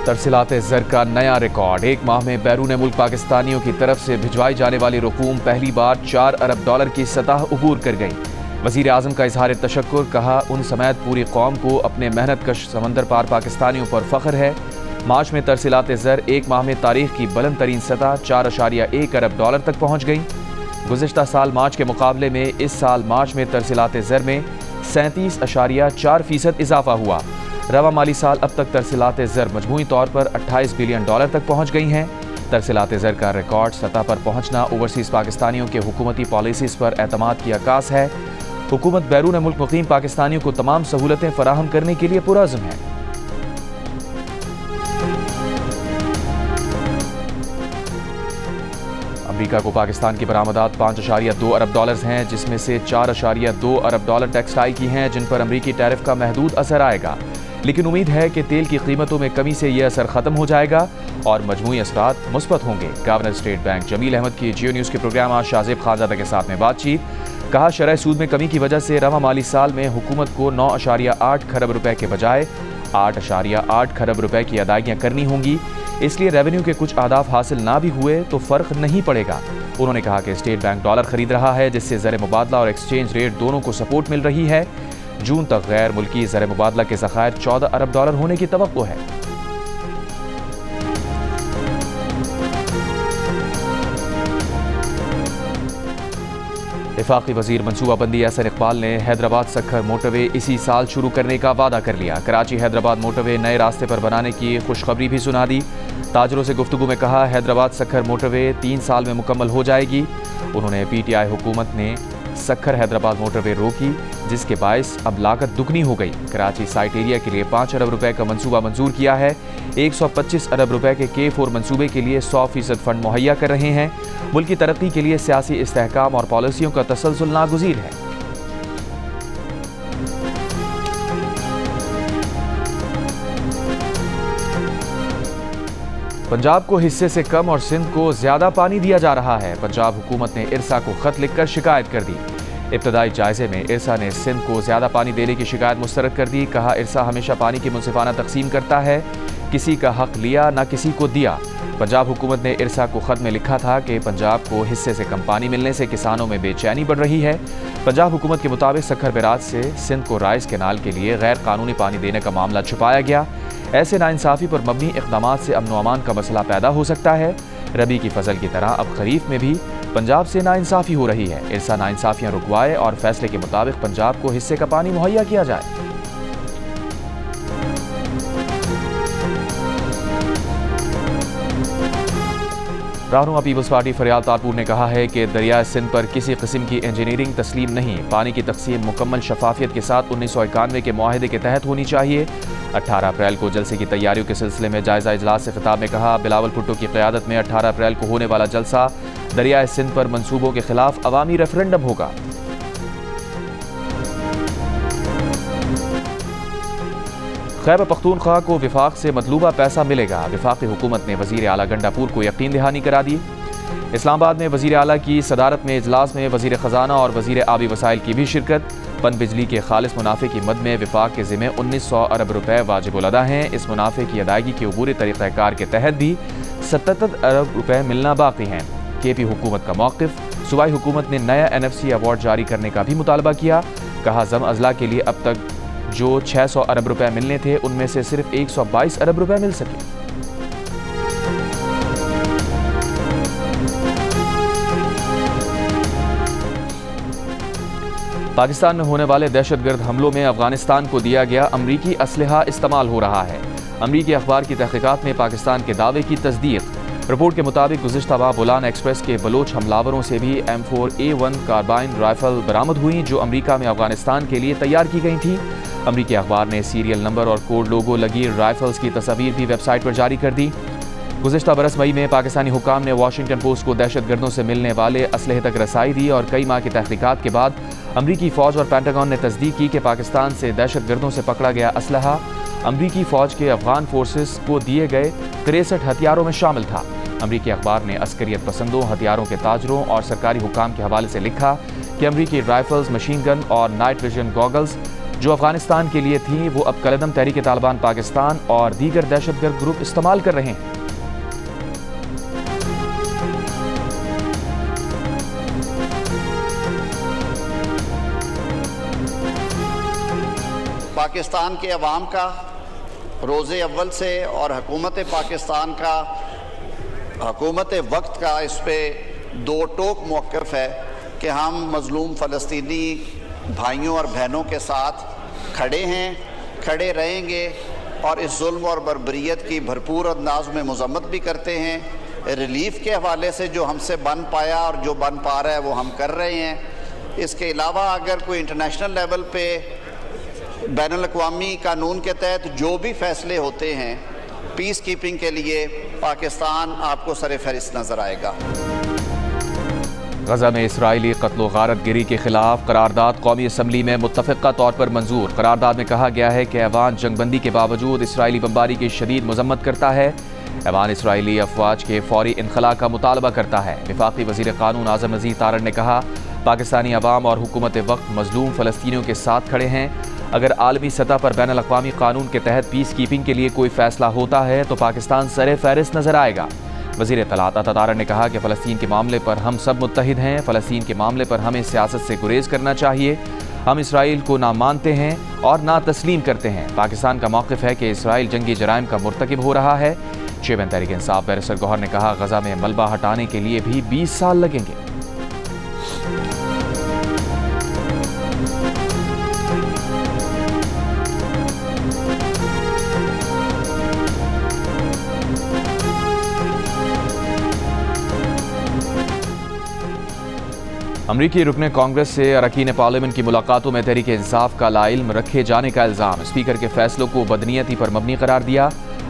तरसीलाते ज़र का नया रिकॉर्ड। एक माह में बैरून मुल्क पाकिस्तानियों की तरफ से भिजवाई जाने वाली रकूम पहली बार $4 अरब की सतह अबूर कर गई। वज़ीर आज़म का इजहार तशक्कुर, कहा उन समेत पूरी कौम को अपने मेहनत कश समंदर पार पाकिस्तानियों पर फ़ख्र है। मार्च में तरसीलाते ज़र एक माह में तारीख की बुलंद तरीन सतह $4.1 अरब तक पहुँच गई। गुज़िश्ता साल मार्च के मुकाबले में इस साल मार्च में तरसीलाते ज़र में 37.4% इजाफा हुआ। रवा माली साल अब तक तरसीलाते ज़र मजमूई तौर पर $28 बिलियन तक पहुँच गई हैं। तरसीलाते ज़र का रिकॉर्ड सतह पर पहुँचना ओवरसीज़ पाकिस्तानियों के हुकूमती पॉलिसीज़ पर एतमाद की अक्कास है। हुकूमत बैरून मुल्क मुकीम पाकिस्तानियों को तमाम सहूलतें फराहम करने के लिए पुरअज़्म है। अमरीका को पाकिस्तान की बरामदात $5.2 अरब हैं, जिसमें से $4.2 अरब टेक्सटाइल की हैं, जिन पर अमरीकी टैरिफ का महदूद असर आएगा। लेकिन उम्मीद है कि तेल की कीमतों में कमी से यह असर खत्म हो जाएगा और मजमूई असरात मुस्बत होंगे। Governor State Bank Jameel Ahmad की जियो न्यूज़ के प्रोग्राम आज शाहजेब खानजादा के साथ में बातचीत। कहा शरह सूद में कमी की वजह से रवा माली साल में हुकूमत को $9.8 खरब के बजाय $8.8 खरब की अदायगियाँ करनी होंगी। इसलिए रेवेन्यू के कुछ अहदाफ हासिल ना भी हुए तो फ़र्क नहीं पड़ेगा। उन्होंने कहा कि स्टेट बैंक डॉलर खरीद रहा है, जिससे ज़र मुबादला और एक्सचेंज रेट दोनों को सपोर्ट मिल रही है। जून तक गैर मुल्की ज़र मुबादला के ज़खायर $14 अरब होने की तवक्को है। वफाकी वजीर मनसूबाबंदी एहसन इकबाल ने हैदराबाद सक्खर मोटरवे इसी साल शुरू करने का वादा कर लिया। कराची हैदराबाद मोटरवे नए रास्ते पर बनाने की खुशखबरी भी सुना दी। ताजरों से गुफ्तगू में कहा हैदराबाद सक्खर मोटरवे 3 साल में मुकम्मल हो जाएगी। उन्होंने PTI हुकूमत ने सक्खर हैदराबाद मोटरवे रोकी, जिसके बायस अब लागत दुगनी हो गई। कराची साइट एरिया के लिए $5 अरब का मंसूबा मंजूर किया है। $125 अरब के K4 मंसूबे के लिए 100% फंड मुहैया कर रहे हैं। मुल्क की तरक्की के लिए सियासी इस्तेहकाम और पॉलिसियों का तसलसल नागुज़ीर है। पंजाब को हिस्से से कम और सिंध को ज्यादा पानी दिया जा रहा है। पंजाब हुकूमत ने इरसा को खत लिखकर शिकायत कर दी। इब्तदाई जायजे में इरसा ने सिंध को ज्यादा पानी देने की शिकायत मुस्तरद कर दी। कहा इरसा हमेशा पानी की मुनसिफाना तकसीम करता है, किसी का हक लिया ना किसी को दिया। पंजाब हुकूमत ने इरसा को खत में लिखा था कि पंजाब को हिस्से से कम पानी मिलने से किसानों में बेचैनी बढ़ रही है। पंजाब हुकूमत के मुताबिक सक्खर बैराज से सिंध को राइस कैनाल के लिए गैर कानूनी पानी देने का मामला छुपाया गया। ऐसे नाइंसाफ़ी पर मबनी इक़दामात से अमन व अमान का मसला पैदा हो सकता है। रबी की फसल की तरह अब खरीफ में भी पंजाब से नाइंसाफ़ी हो रही है। इरसा नाइंसाफ़ियाँ रुकवाए और फैसले के मुताबिक पंजाब को हिस्से का पानी मुहैया किया जाए। रहनुमा पीपल्स पार्टी फरियाद तारपुर ने कहा है कि दरिया सिंध पर किसी किस्म की इंजीनियरिंग तस्लीम नहीं। पानी की तकसीम मुकम्मल शफाफियत के साथ 1991 के मुआहदे के तहत होनी चाहिए। 18 अप्रैल को जलसे की तैयारियों के सिलसिले में जायजा इजलास से खिताब में कहा बिलावल भुट्टो की क़यादत में 18 अप्रैल को होने वाला जलसा दरिया सिंध पर मंसूबों के खिलाफ अवामी रेफरेंडम होगा। खैबर पख्तूनख्वा को विफाक से मतलूबा पैसा मिलेगा। विफाकी हुकूमत ने वज़ीर आला गंडापुर को यकीन दहानी करा दी। इस्लामाबाद में वज़ीर आला की सदारत में इजलास में वज़ीर ख़जाना और वज़ीर आबी वसाइल की भी शिरकत। पन बिजली के खालिस मुनाफे की मद में विफाक के ज़िम्मे 1900 अरब रुपए वाजिब उल अदा हैं। इस मुनाफे की अदायगी के अबूरी तरीक़ाकार के तहत भी 77 अरब रुपए मिलना बाकी हैं। KP हुकूमत का मौक़िफ़। सूबाई हुकूमत ने नया NFC अवार्ड जारी करने का भी मुतालबा किया। कहा ज़म अज़ला के लिए अब तक जो 600 अरब रुपए मिलने थे उनमें से सिर्फ 122 अरब रुपए मिल सके। पाकिस्तान में होने वाले दहशतगर्द हमलों में अफगानिस्तान को दिया गया अमरीकी असलहा इस्तेमाल हो रहा है। अमरीकी अखबार की तहकीकात में पाकिस्तान के दावे की तस्दीक। रिपोर्ट के मुताबिक गुज़िश्ता माह बोलान एक्सप्रेस के बलोच हमलावरों से भी M4A1 कार्बाइन राइफल बरामद हुई, जो अमरीका में अफगानिस्तान के लिए तैयार की गई थी। अमरीकी अखबार ने सीरियल नंबर और कोड लोगो लगी राइफल्स की तस्वीर भी वेबसाइट पर जारी कर दी। गुज़िश्ता बरस मई में पाकिस्तानी हुकाम ने वाशिंगटन पोस्ट को दहशतगर्दों से मिलने वाले असलहे तक रसाई दी और कई माह की तहकीकात के बाद अमरीकी फ़ौज और पेंटागन ने तस्दीक की कि पाकिस्तान से दहशतगर्दों से पकड़ा गया असलहा अमरीकी फ़ौज के अफगान फोर्सेस को दिए गए 63 हथियारों में शामिल था। अमरीकी अखबार ने अस्करियत पसंदों, हथियारों के ताजरों और सरकारी हुकाम के हवाले से लिखा कि अमरीकी राइफल्स, मशीन गन और नाइट विजन गॉगल्स जो अफगानिस्तान के लिए थीं वो अब कलदम तहरीक तालिबान पाकिस्तान और दीगर दहशतगर्द ग्रुप इस्तेमाल कर रहे हैं। पाकिस्तान के अवाम का रोज़े अव्वल से और हुकूमत पाकिस्तान का, हुकूमत वक्त का इस पर दो टोक मौक़िफ़ है कि हम मज़लूम फ़लस्तीनी भाइयों और बहनों के साथ खड़े हैं, खड़े रहेंगे और इस जुल्म और बर्बरियत की भरपूर अंदाज में मज़म्मत भी करते हैं। रिलीफ़ के हवाले से जो हमसे बन पाया और जो बन पा रहा है वो हम कर रहे हैं। इसके अलावा अगर कोई इंटरनेशनल लेवल पे बैनुल-अक़वामी कानून के तहत जो भी फ़ैसले होते हैं पीस कीपिंग के लिए, पाकिस्तान आपको सर फहरिस्त नज़र आएगा। गजा में इसराइली कत्ल गारत गिरी के खिलाफ करारदाद कौमी असम्बली में मुत्तफ़िक़ा तौर पर मंजूर। करारदाद में कहा गया है कि ऐवान जंगबंदी के बावजूद इसराइली बमबारी की शदीद मजम्मत करता है। ऐवान इसराइली अफवाज के फौरी इनखला का मुतालबा करता है। वफाकी वज़ीर क़ानून आज़म नज़ीर तारड़ ने कहा, पाकिस्तानी अवाम और हुकूमत वक्त मज़लूम फ़लस्तीनियों के साथ खड़े हैं। अगर आलमी सतह पर बैनुल-अक़वामी कानून के तहत पीस कीपिंग के लिए कोई फ़ैसला होता है तो पाकिस्तान सरे फहरिस्त नज़र आएगा। वज़ीर इत्तलात अता तारड़ ने कहा कि फ़लस्तीन के मामले पर हम सब मुत्तहिद हैं। फ़लस्तीन के मामले पर हमें सियासत से गुरेज करना चाहिए। हम इसराइल को ना मानते हैं और ना तस्लीम करते हैं। पाकिस्तान का मौक़िफ़ है कि इसराइल जंगी जराइम का मुर्तकिब हो रहा है। चेयरमैन तहरीक इंसाफ बैरिस्टर गौहर ने कहा, गजा में मलबा हटाने के लिए भी 20 साल लगेंगे। अमरीकी रुकने कांग्रेस से अरकान पार्लियामेंट की मुलाकातों में तहरीक इंसाफ का लाइल्म रखे जाने का इल्ज़ाम। स्पीकर के फैसलों को बदनीयती पर मबनी करार दिया।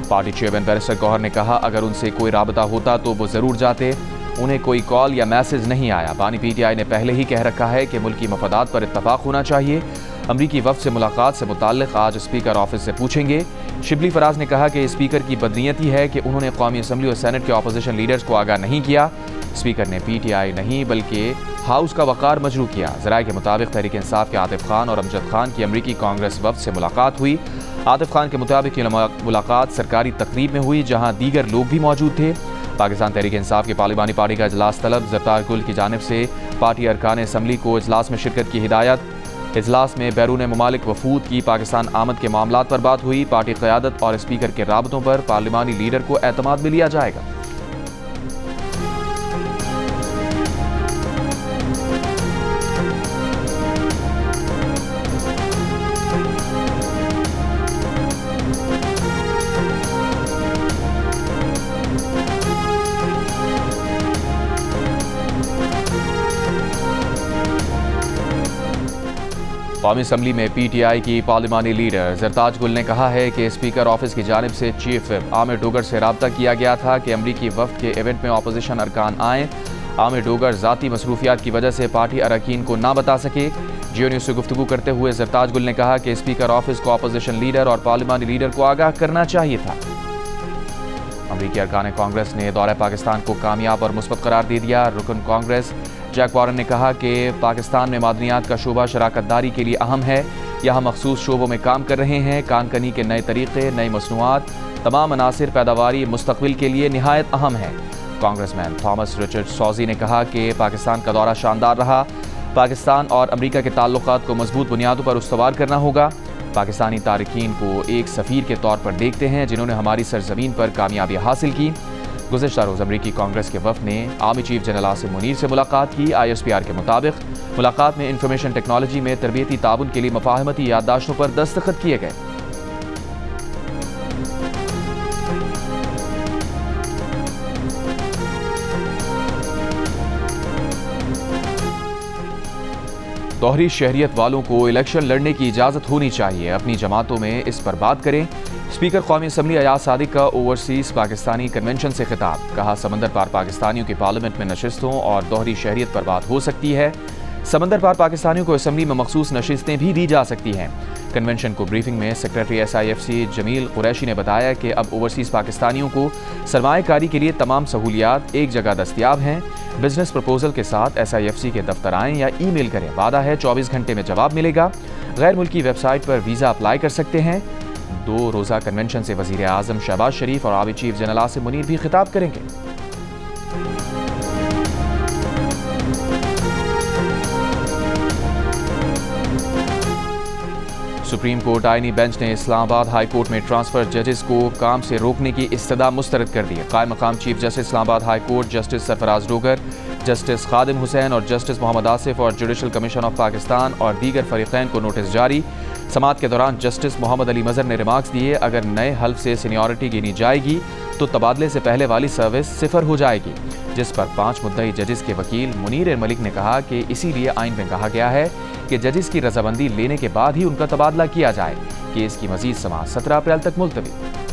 पार्टी चेयरमैन बैरिस्टर गौहर ने कहा, अगर उनसे कोई राबता होता तो वो ज़रूर जाते। उन्हें कोई कॉल या मैसेज नहीं आया। बानी PTI ने पहले ही कह रखा है कि मुल्की मफादात पर इत्तफाक होना चाहिए। अमरीकी वफ़द से मुलाकात से मुताल्लिक़ आज स्पीकर ऑफिस से पूछेंगे। शिबली फराज ने कहा कि स्पीकर की बदनीयती है कि उन्होंने कौमी असम्बली और सेनेट के अपोजिशन लीडर्स को आगाह नहीं किया। स्पीकर ने PTI नहीं बल्कि हाउस का वक़ार मजरू किया। ज़राए के मुताबिक तहरीक इंसाफ के आतिफ खान और अमजद खान की अमरीकी कांग्रेस वफ़द से मुलाकात हुई। आतिफ खान के मुताबिक ये मुलाकात सरकारी तकरीब में हुई जहाँ दीगर लोग भी मौजूद थे। पाकिस्तान तहरीक इंसाफ की पार्लिमानी पार्टी का इजलास तलब। ज़रदार गुल की जानिब से पार्टी अरकान असम्बली को इजलास में शिरकत की हिदायत। इजलास में बैरून ममालिक वफूद की पाकिस्तान आमद के मामलात पर बात हुई। पार्टी क़यादत और स्पीकर के राबतों पर पार्लिमानी लीडर को एतमाद में लिया जाएगा। कौमी असम्बली में PTI की पार्लिमानी लीडर ज़रताज गुल ने कहा है कि स्पीकर ऑफिस की जानिब से चीफ व्हिप आमिर डोगर से रब्ता किया गया था कि अमरीकी वफ़द के इवेंट में अपोजिशन अरकान आएँ। आमिर डोगर ज़ाती मसरूफियात की वजह से पार्टी अरकान को ना बता सके। जियो न्यूज़ से गुफ्तगू करते हुए ज़रताज गुल ने कहा कि स्पीकर ऑफिस को अपोजिशन लीडर और पार्लिमानी लीडर को आगाह करना चाहिए था। अमरीकी अरकान कांग्रेस ने दौरा पाकिस्तान को कामयाब और मुस्बत करार दे दिया। रुकन कांग्रेस जैक वॉरेन ने कहा कि पाकिस्तान में मादनियात का शोबा शराकतदारी के लिए अहम है। यहाँ मखसूस शोबों में काम कर रहे हैं। कानकनी के नए तरीक़े, नई मसनूआत, तमाम अनासिर पैदावारी मुस्तक़बिल के लिए निहायत अहम है। कांग्रेसमैन थॉमस रिचर्ड सॉजी ने कहा कि पाकिस्तान का दौरा शानदार रहा। पाकिस्तान और अमरीका के ताल्लुकात को मजबूत बुनियादों पर उस्तवार करना होगा। पाकिस्तानी तारिकीन को एक सफ़ीर के तौर पर देखते हैं जिन्होंने हमारी सरजमीन पर कामयाबी हासिल की। गुज़िश्ता रोज़ अमरीकी कांग्रेस के वफ़द ने army chief general Asim Munir से मुलाकात की। ISPR के मुताबिक मुलाकात में इंफॉर्मेशन टेक्नोलॉजी में तरबियती ताउन के लिए मफाहमती याददाश्तों पर दस्तखत किए गए। दोहरी शहरियत वालों को इलेक्शन लड़ने की इजाज़त होनी चाहिए। अपनी जमातों में इस पर बात करें। स्पीकर कौमी असम्बली अयाज सादिक का ओवरसीज़ पाकिस्तानी कन्वेंशन से खिताब। कहा, समंदर पार पाकिस्तानियों की पार्लियामेंट में नशिस्तों और दोहरी शहरियत पर बात हो सकती है। समंदर पार पाकिस्तानियों को असम्बली में मखसूस नशिस्तें भी दी जा सकती हैं। कन्वेंशन को ब्रीफिंग में सेक्रेटरी SIFC जमील कुरैशी ने बताया कि अब ओवरसीज़ पाकिस्तानियों को सरमाएकारी के लिए तमाम सहूलियात एक जगह दस्तियाब हैं। बिजनेस प्रपोजल के साथ SIFC के दफ्तर आएं या ईमेल करें। वादा है 24 घंटे में जवाब मिलेगा। गैर मुल्की वेबसाइट पर वीज़ा अप्लाई कर सकते हैं। 2 रोज़ा कन्वेंशन से वज़ीर आज़म शहबाज शरीफ और आबी चीफ जनरल आसिम मुनीर भी खिताब करेंगे। सुप्रीम कोर्ट आईनी बेंच ने इस्लामाबाद हाई कोर्ट में ट्रांसफर जजेस को काम से रोकने की इस्तदा मुस्तरद कर दी है। कायम मकाम chief justice Islamabad high court justice Sarfaraz Dogar, justice Khadim Hussain और जस्टिस मोहम्मद आसिफ और जुडिशल कमीशन ऑफ पाकिस्तान और दीगर फरीकैन को नोटिस जारी। समाअत के दौरान जस्टिस मोहम्मद अली मजहर ने रिमार्क्स दिए, अगर नए हल्फ से सीनियरिटी गिनी जाएगी तो तबादले से पहले वाली सर्विस सिफर हो जाएगी, जिस पर 5 मुद्दई जजेस के वकील मुनीर मलिक ने कहा कि इसीलिए आइन में कहा गया है कि जजेस की रजामंदी लेने के बाद ही उनका तबादला किया जाए। केस की मजीद समाअत 17 अप्रैल तक मुलतवी।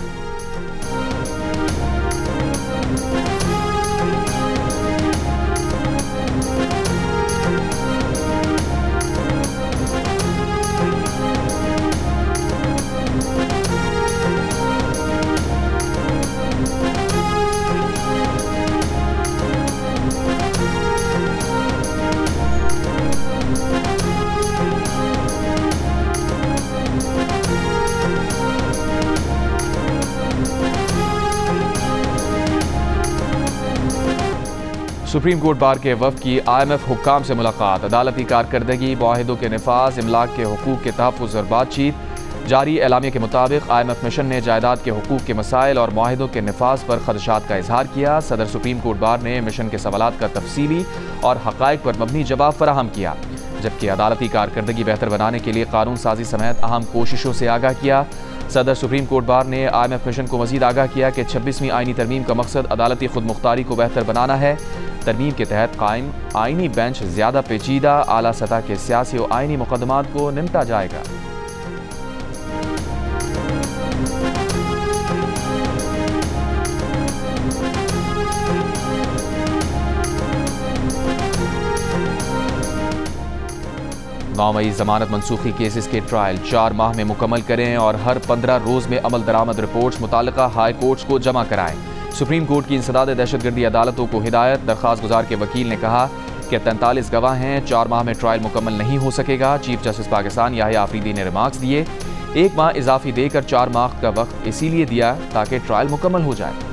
सुप्रीम कोर्ट बार के वफ़द की IMF हुक्काम से मुलाकात। अदालती कारकर्दगी, मुआहिदों के नफाज, इमलाक के हुकूक के तहफ़्फ़ुज़ और बातचीत। जारी एलामिया के मुताबिक IMF मिशन ने जायदाद के हुकूक के मसाइल और मुआहिदों के नफाज पर खदशात का इजहार किया। सदर सुप्रीम कोर्ट बार ने मिशन के सवालात का तफसीली और हक़ाइक़ पर मबनी जवाब फराहम किया, जबकि अदालती कारकर्दगी बेहतर बनाने के लिए कानून साजी समेत अहम कोशिशों से आगाह किया। सदर सुप्रीम कोर्ट बार ने IMF मिशन को मजीद आगाह किया कि 26वीं आइनी तरमीम का मकसद अदालती खुद मुख्तारी को बेहतर बनाना है। तरमीम के तहत कायम आइनी बेंच ज़्यादा पेचीदा आला सतह के सियासी और आइनी मुकदमात को निपटा जाएगा। मई जमानत मनसूखी केसेस के ट्रायल 4 माह में मुकम्मल करें और हर 15 रोज़ में अमल दरामद रिपोर्ट्स मुतालिका हाई कोर्ट्स को जमा कराएं। सुप्रीम कोर्ट की इंसदाद दहशतगर्दी अदालतों को हिदायत। दरख्वास्त गुजार के वकील ने कहा कि 43 गवाह हैं, 4 माह में ट्रायल मुकम्मल नहीं हो सकेगा। चीफ जस्टिस पाकिस्तान याहिया आफरीदी ने रिमार्क्स दिए, 1 माह इजाफी देकर 4 माह का वक्त इसीलिए दिया ताकि ट्रायल मुकम्मल हो जाए।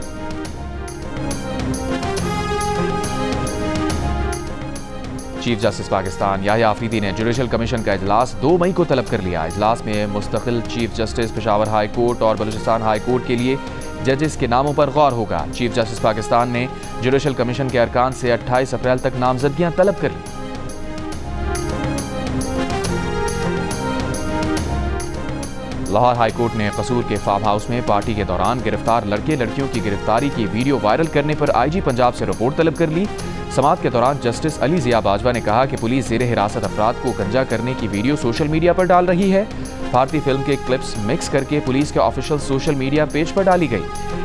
चीफ जस्टिस पाकिस्तान याहिया आफरीदी ने जुडिशल कमीशन का इजलास 2 मई को तलब कर लिया। इजलास में मुस्तकिल chief justice Peshawar high court और बलूचिस्तान हाई कोर्ट के लिए जजेस के नामों पर गौर होगा। चीफ जस्टिस पाकिस्तान ने जुडिशल कमीशन के अरकान से 28 अप्रैल तक नामजदगियां तलब कर ली। लाहौर हाई कोर्ट ने कसूर के फार्म हाउस में पार्टी के दौरान गिरफ्तार लड़के लड़कियों की गिरफ्तारी की वीडियो वायरल करने पर IG पंजाब से रिपोर्ट तलब कर ली। समाअत के दौरान जस्टिस अली जिया बाजवा ने कहा कि पुलिस ज़ेरे हिरासत अफराद को गंजा करने की वीडियो सोशल मीडिया पर डाल रही है। भारतीय फिल्म के क्लिप्स मिक्स करके पुलिस के ऑफिशियल सोशल मीडिया पेज पर डाली गई।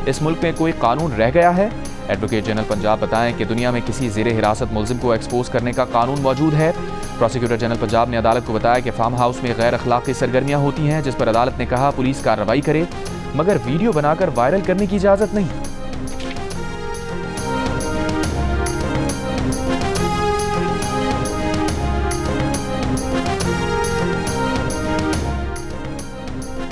इस मुल्क में कोई कानून रह गया है? एडवोकेट जनरल पंजाब बताएं कि दुनिया में किसी ज़ेरे हिरासत मुलजिम को एक्सपोज करने का कानून मौजूद है। प्रोसिक्यूटर जनरल पंजाब ने अदालत को बताया कि फार्म हाउस में गैर अखलाकी सरगर्मियां होती हैं, जिस पर अदालत ने कहा पुलिस कार्रवाई करे, मगर वीडियो बनाकर वायरल करने की इजाजत नहीं।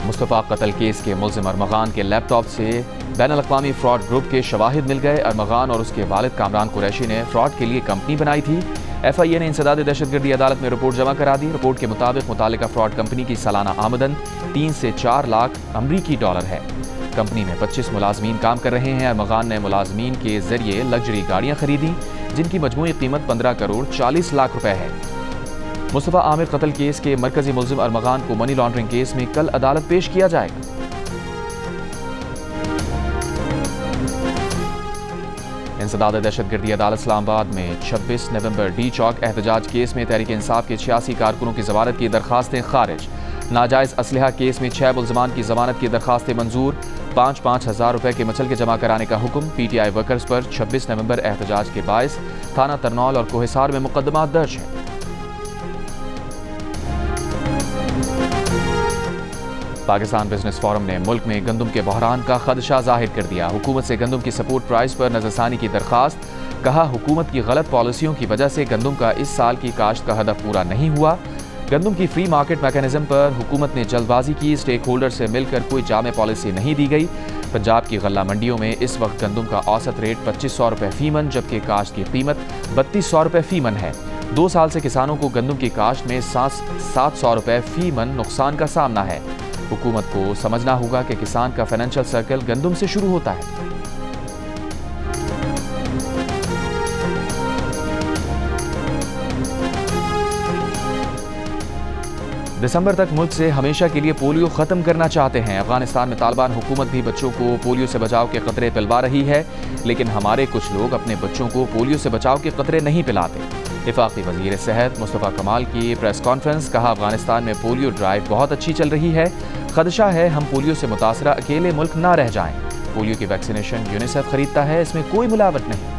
मुस्तफा कत्ल केस के मुल्जिम अरमगान के लैपटॉप से बैनुल-अक़वामी फ्रॉड ग्रुप के शवाहिद मिल गए। अरमगान और उसके वालिद कामरान कुरैशी ने फ्रॉड के लिए कंपनी बनाई थी। FIA ने इंसदाद दहशतगर्दी अदालत में रिपोर्ट जमा करा दी। रिपोर्ट के मुताबिक मुतालिका फ्रॉड कंपनी की सालाना आमदन 3 से 4 लाख अमरीकी डॉलर है। कंपनी में 25 मुलाजमीन काम कर रहे हैं। अरमगान ने मुलाजमीन के जरिए लग्जरी गाड़ियाँ खरीदी, जिनकी मजमूई कीमत 15 करोड़ 40 लाख रुपए है। मुस्तफा आमिर कत्ल केस के मरकजी मुल्जिम अरमगान को मनी लॉन्ड्रिंग केस में कल अदालत पेश किया जाएगा। इंसदाद दहशतगर्दी अदालत इस्लामाबाद में 26 नवंबर डी चौक एहतजाज केस में तहरीक इंसाफ के 86 कारकुनों की जमानत की दरखास्तें खारिज। नाजायज़ असलहा केस में 6 मुल्ज़िमान की जमानत की दरखास्तें मंजूर। 5-5 हज़ार रुपए के मचल के जमा कराने का हुक्म। PTI वर्कर्स पर 26 नवंबर एहतजाज के बायस थाना तरनौल और कोहिसार में मुकदमा दर्ज है। पाकिस्तान बिजनेस फोरम ने मुल्क में गंदम के बहरान का खदशा जाहिर कर दिया। हुकूमत से गंदम की सपोर्ट प्राइस पर नजरसानी की दरखास्त। कहा, हुकूमत की गलत पॉलिसियों की वजह से गंदम का इस साल की काश्त का हदफ पूरा नहीं हुआ। गंदम की फ्री मार्केट मैकेनिज्म पर हुकूमत ने जल्दबाजी की, स्टेक होल्डर से मिलकर कोई जामे पॉलिसी नहीं दी गई। पंजाब की गल्ला मंडियों में इस वक्त गंदम का औसत रेट 2500 रुपये फी मन, जबकि काश्त की कीमत 3200 रुपये फी मन है। 2 साल से किसानों को गंदम की काश्त में 700 रुपये फी मन नुकसान का सामना है। हुकूमत को समझना होगा कि किसान का फाइनेंशियल सर्कल गंदम से शुरू होता है। दिसंबर तक मुल्क से हमेशा के लिए पोलियो खत्म करना चाहते हैं। अफगानिस्तान में तालिबान हुकूमत भी बच्चों को पोलियो से बचाव के खतरे पिलवा रही है, लेकिन हमारे कुछ लोग अपने बच्चों को पोलियो से बचाव के खतरे नहीं पिलाते। वफाकी वजीर सेहत मुस्तफ़ा कमाल की प्रेस कॉन्फ्रेंस, कहा, अफगानिस्तान में पोलियो ड्राइव बहुत अच्छी चल रही है। खदशा है हम पोलियो से मुतासरा अकेले मुल्क ना रह जाएं। पोलियो की वैक्सीनेशन यूनिसेफ खरीदता है, इसमें कोई मिलावट नहीं।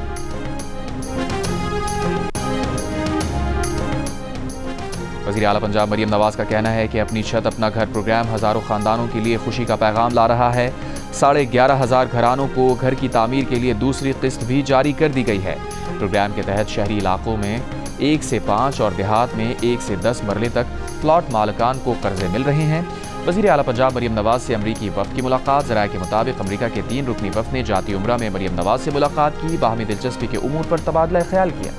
वज़ीर आला पंजाब मरियम नवाज का कहना है कि अपनी छत अपना घर प्रोग्राम हज़ारों ख़ानदानों के लिए खुशी का पैगाम ला रहा है। 11,500 घरानों को घर की तामीर के लिए दूसरी किस्त भी जारी कर दी गई है। प्रोग्राम के तहत शहरी इलाकों में 1 से 5 और देहात में 1 से 10 मरले तक प्लॉट मालिकान को कर्जे मिल रहे हैं। वज़ीर आला पंजाब मरियम नवाज से अमरीकी वफ़द की मुलाकात। ज़राए के मुताबिक अमरीका के 3 रुकनी वफ़द ने जाती उम्रा में मरियम नवाज से मुलाकात की, बाहमी दिलचस्पी के उमूर पर तबादला ख्याल किया।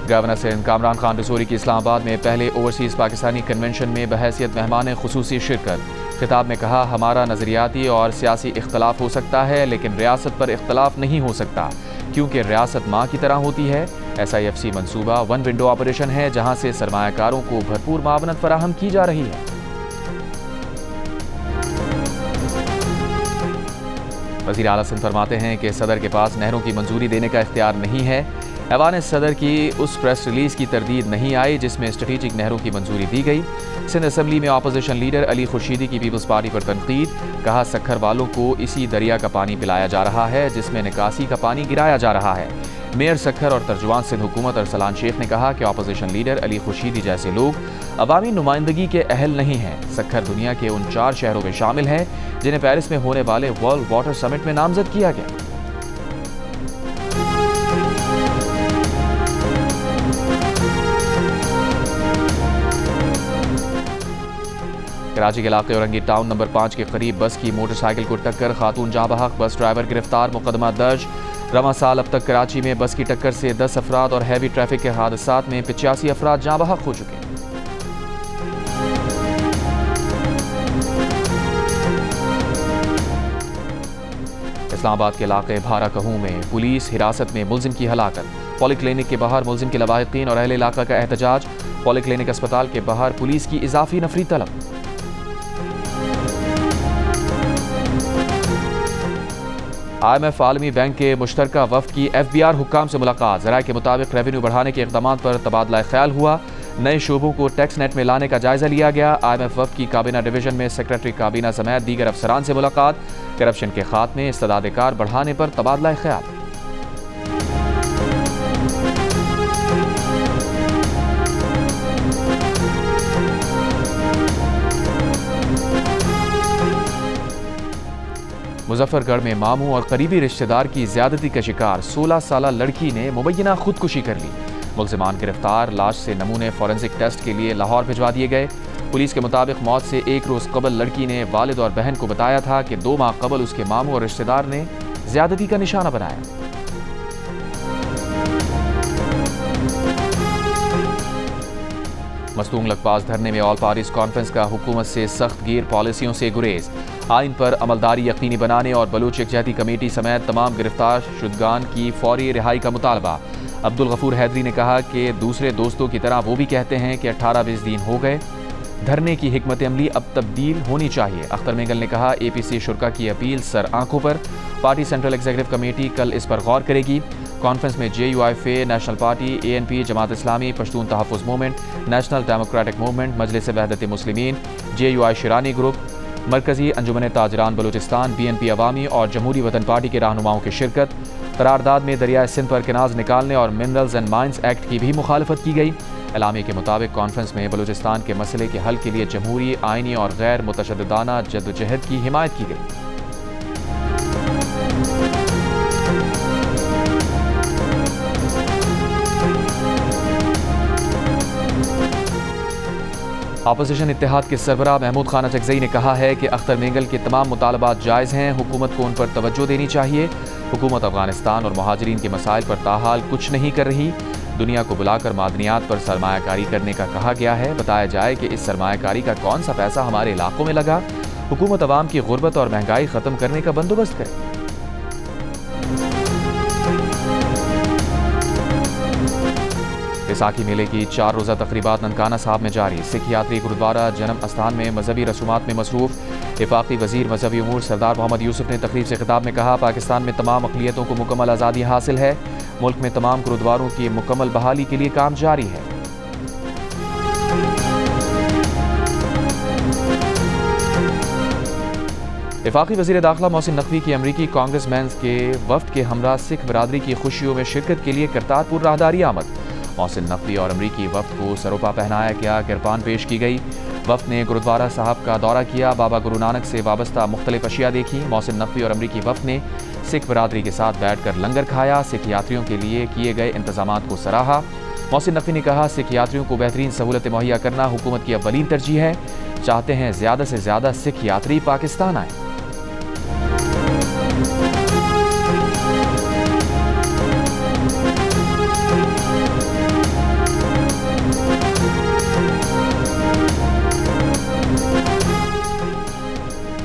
गवर्नर सिंध कामरान खान रसूरी की इस्लामाबाद में पहले ओवरसीज़ पाकिस्तानी कन्वेंशन में बहैसियत मेहमान खुसूसी शिरकत। खिताब में कहा, हमारा नज़रियाती और सियासी इख्तलाफ हो सकता है, लेकिन रियासत पर इख्तलाफ नहीं हो सकता, क्योंकि रियासत माँ की तरह होती है। SIFC मनसूबा 1 विंडो ऑपरेशन है, जहाँ से सरमायाकारों को भरपूर मावनत फराहम की जा रही है। वज़ीर आला सिंध फरमाते हैं कि सदर के पास नहरों की मंजूरी देने का इख्तियार नहीं है। ऐवान सदर की उस प्रेस रिलीज़ की तरदीद नहीं आई जिसमें स्ट्रेटेजिक नहरों की मंजूरी दी गई। सिंध असम्बली में अपोजिशन लीडर अली खुर्शीदी की पीपल्स पार्टी पर तनकीद, कहा, सक्खर वालों को इसी दरिया का पानी पिलाया जा रहा है जिसमें निकासी का पानी गिराया जा रहा है। मेयर सक्खर और तर्जुमान सिंध हुकूमत अरसलान शेख ने कहा कि अपोजिशन लीडर अली खुर्शीदी जैसे लोग अवामी नुमाइंदगी के अहल नहीं हैं। सक्खर दुनिया के उन 4 शहरों में शामिल हैं जिन्हें पेरिस में होने वाले वर्ल्ड वाटर समिट में नामजद किया गया। कराची के इलाके औरंगी टाउन नंबर 5 के करीब बस की मोटरसाइकिल को टक्कर, खातून जाँ बहक, बस ड्राइवर गिरफ्तार, मुकदमा दर्ज। रवां साल अब तक कराची में बस की टक्कर से 10 अफराद और हैवी ट्रैफिक के हादसात में 85 अफराद जाँ बहक हो चुके। इस्लामाबाद के इलाके भारा कहूं में पुलिस हिरासत में मुलजिम की हलाकत। पॉलीक्लिनिक के बाहर मुलजिम के लवाहिकीन और अहले इलाका का एहतजाज। पॉलीक्लिनिक अस्पताल के बाहर पुलिस की इजाफी नफरी तलब। IMF आलमी बैंक के मुश्तरका वफ़द की FBR हुक्काम से मुलाकात। ज़राए के मुताबिक रेवेन्यू बढ़ाने के इक़दाम पर तबादला ख्याल हुआ। नए शोबों को टैक्स नेट में लाने का जायजा लिया गया। IMF वफ़द की काबीना डिवीजन में सेक्रेटरी काबीना समेत दीगर अफसरान से मुलाकात। करप्शन के खात्मे, इस्तेदाद कार बढ़ाने पर तबादला ख्याल। मुजफ्फरगढ़ में मामू और करीबी रिश्तेदार की ज्यादती का शिकार 16 साल लड़की ने मुबैना खुदकुशी कर ली। मुल्जिमान गिरफ्तार, लाश से नमूने फॉरेंसिक टेस्ट के लिए लाहौर भिजवा दिए गए। पुलिस के मुताबिक मौत से 1 रोज कबल लड़की ने वालिद और बहन को बताया था कि 2 माह कबल उसके मामू और रिश्तेदार ने ज्यादती का निशाना बनाया। मस्तूंग लखपास धरने में ऑल पार्टीज कॉन्फ्रेंस का हुकूमत से सख्त गिर पॉलिसियों से गुरेज। आइन पर अमलदारी यकीनी बनाने और बलूच यकजहती कमेटी समेत तमाम गिरफ्तार शुदगान की फौरी रिहाई का मुतालबा। अब्दुल गफूर हैदरी ने कहा कि दूसरे दोस्तों की तरह वो भी कहते हैं कि 18-20 दिन हो गए, धरने की हिकमत अमली अब तब्दील होनी चाहिए। अख्तर मेंगल ने कहा, APC शुरा की अपील सर आंखों पर, पार्टी सेंट्रल एग्जीक्यूटिव कमेटी कल इस पर गौर करेगी। कॉन्फ्रेंस में JUIFA, national party, ANP, Jamaat Islami, Pashtun Tahaffuz movement, national democratic movement, Majlis Wahdat Muslimeen, JUI Shirani group, Markazi Anjuman ताजरान Balochistan, BNP अवामी और जमहूरी वतन पार्टी के रहनुमाओं की शिरकत। करारदाद में दरियाए सिंध पर किनाज निकालने और मिनरल्स एंड माइंस एक्ट की भी मुखालफत की गई। एलामी के मुताबिक कॉन्फ्रेंस में बलूचिस्तान के मसले के हल के लिए जमहूरी, आइनी और गैर मुतशद्दिदाना जद्दोजहद की हिमायत की गई। अपोजिशन इत्तेहाद के सरबराह महमूद खान अचकज़ई ने कहा है कि अख्तर मेंगल के तमाम मुतालबात जायज़ हैं, हुकूमत को उन पर तवज्जो देनी चाहिए। हुकूमत अफगानिस्तान और महाजरीन के मसाइल पर ताहाल कुछ नहीं कर रही। दुनिया को बुलाकर मादनियात पर सरमायाकारी करने का कहा गया है। बताया जाए कि इस सरमायाकारी का कौन सा पैसा हमारे इलाकों में लगा। हुकूमत अवाम की गुर्बत और महंगाई ख़त्म करने का बंदोबस्त करे। बैसाखी मेले की 4 रोज़ा तकरीबात ननकाना साहब में जारी। सिख यात्री गुरुद्वारा जन्म अस्थान में मजहबी रसूमात में मसरूफ। वफाकी वजीर मजहबी उमूर सरदार मोहम्मद यूसुफ ने तकरीब से खिताब में कहा, पाकिस्तान में तमाम अक़लियतों को मुकम्मल आज़ादी हासिल है। मुल्क में तमाम गुरुद्वारों की मुकम्मल बहाली के लिए काम जारी है। वफाकी वज़ीर दाखिला मोहसिन नकवी की अमरीकी कांग्रेसमैन के वफ्द के हमरा सिख बरादरी की खुशियों में शिरकत के लिए करतारपुर राहदारी आमद। मोहसिन नकवी और अमरीकी वफ्द को सरोपा पहनाया गया, किरपान पेश की गई। वफ्द ने गुरुद्वारा साहब का दौरा किया, बाबा गुरु नानक से वाबस्ता मुख्तलिफ अशिया देखी। मोहसिन नकवी और अमरीकी वफ्द ने सिख बरादरी के साथ बैठकर लंगर खाया। सिख यात्रियों के लिए किए गए इंतजामात को सराहा। मोहसिन नकवी ने कहा, सिख यात्रियों को बेहतरीन सहूलतें मुहैया करना हुकूमत की अव्वलीन तरजीह है। चाहते हैं ज़्यादा से ज़्यादा सिख यात्री पाकिस्तान आए।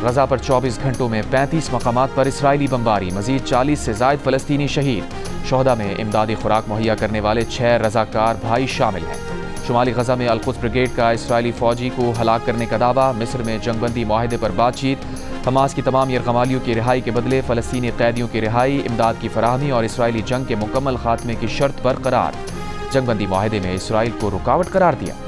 गजा पर 24 घंटों में 35 मकामात पर इसराइली बमबारी। मजीद 40 से ज़ायद फ़लस्तीनी शहीद। शोहदा में इमदादी खुराक मुहैया करने वाले 6 रज़ाकार भाई शामिल हैं। शुमाली गजा में अल-कुद्स ब्रिगेड का इसराइली फ़ौजी को हलाक करने का दावा। मिस्र में जंगबंदी माहिदे पर बातचीत। हमास की तमाम यरगमालियों की रिहाई के बदले फ़लस्तीनी कैदियों की रिहाई, इमदाद की फराहमी और इसराइली जंग के मुकम्मल खात्मे की शर्त बरकरार। जंगबंदी माहिदे में इसराइल को रुकावट करार दिया।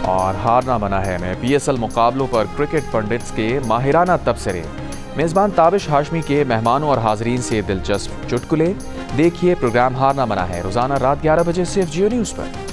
और हारना मना है में PSL मुकाबलों पर क्रिकेट पंडित्स के माहिराना तबसरे। मेज़बान ताबिश हाशमी के मेहमानों और हाजरीन से दिलचस्प चुटकुले। देखिए प्रोग्राम हारना मना है रोज़ाना रात 11 बजे सिर्फ जियो न्यूज़ पर।